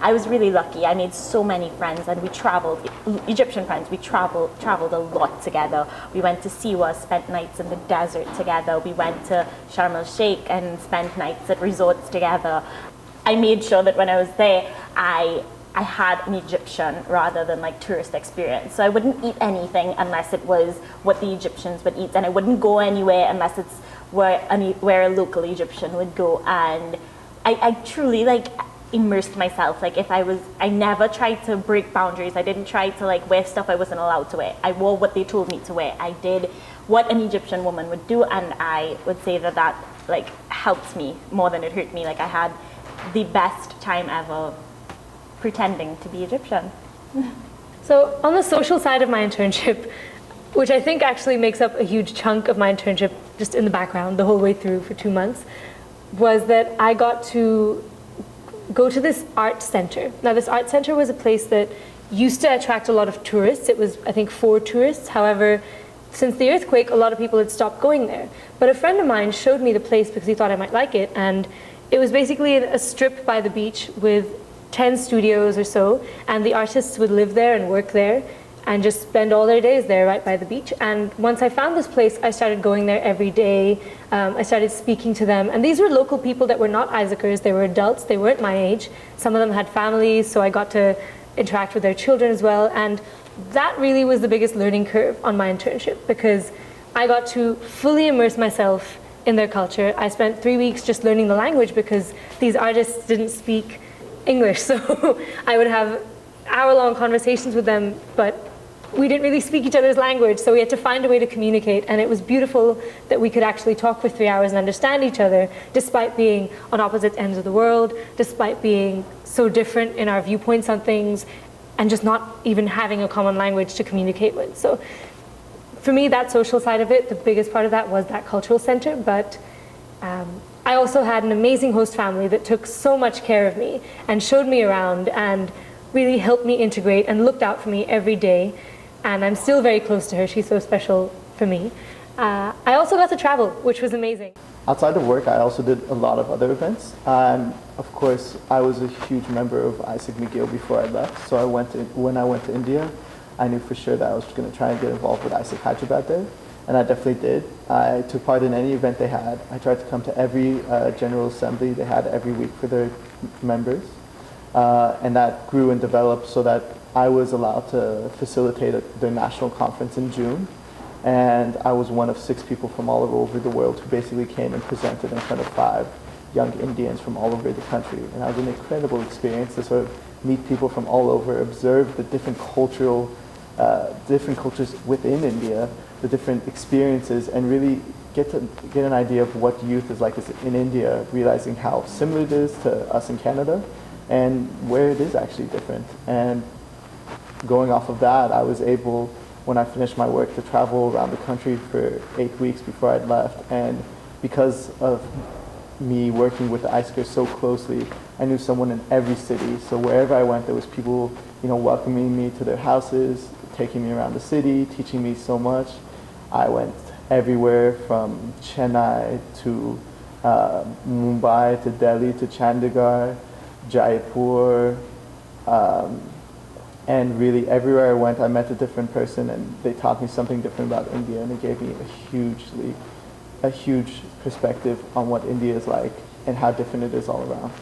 I was really lucky. I made so many friends, and we traveled, Egyptian friends, we traveled a lot together. We went to Siwa, spent nights in the desert together. We went to Sharm el-Sheikh and spent nights at resorts together. I made sure that when I was there, I had an Egyptian rather than like tourist experience. So I wouldn't eat anything unless it was what the Egyptians would eat, and I wouldn't go anywhere unless it's where a local Egyptian would go. And I truly like immersed myself. Like I never tried to break boundaries. I didn't try to like wear stuff I wasn't allowed to wear. I wore what they told me to wear. I did what an Egyptian woman would do, and I would say that like helped me more than it hurt me. Like I had the best time ever pretending to be Egyptian. So on the social side of my internship, which I think actually makes up a huge chunk of my internship just in the background the whole way through for 2 months, was that I got to go to this art center. Now this art center was a place that used to attract a lot of tourists. It was, I think, for tourists. However, since the earthquake, a lot of people had stopped going there. But a friend of mine showed me the place because he thought I might like it, and it was basically a strip by the beach with 10 studios or so, and the artists would live there and work there and just spend all their days there right by the beach. And once I found this place, I started going there every day. I started speaking to them, and these were local people that were not AIESECers. They were adults, they weren't my age. Some of them had families, so I got to interact with their children as well. And that really was the biggest learning curve on my internship, because I got to fully immerse myself in their culture. I spent 3 weeks just learning the language because these artists didn't speak English, so I would have hour-long conversations with them, but we didn't really speak each other's language, so we had to find a way to communicate. And it was beautiful that we could actually talk for 3 hours and understand each other, despite being on opposite ends of the world, despite being so different in our viewpoints on things, and just not even having a common language to communicate with. So for me, that social side of it, the biggest part of that was that cultural center. But I also had an amazing host family that took so much care of me and showed me around and really helped me integrate and looked out for me every day. And I'm still very close to her. She's so special for me. I also got to travel, which was amazing. Outside of work, I also did a lot of other events. Of course, I was a huge member of AIESEC McGill before I left. So when I went to India, I knew for sure that I was going to try and get involved with AIESEC Hyderabad there. And I definitely did. I took part in any event they had. I tried to come to every General Assembly they had every week for their members. And that grew and developed so that I was allowed to facilitate their national conference in June. And I was one of 6 people from all over the world who basically came and presented in front of 5 young Indians from all over the country. And that was an incredible experience to sort of meet people from all over, observe the different cultures within India, the different experiences, and really get an idea of what youth is like in India, realizing how similar it is to us in Canada and where it is actually different. And going off of that, I was able, when I finished my work, to travel around the country for 8 weeks before I'd left. And because of me working with the AIESECers so closely, I knew someone in every city. So wherever I went, there was people, welcoming me to their houses, taking me around the city, teaching me so much. I went everywhere from Chennai to Mumbai to Delhi to Chandigarh, Jaipur, and really everywhere I went, I met a different person, and they taught me something different about India, and it gave me a huge perspective on what India is like and how different it is all around.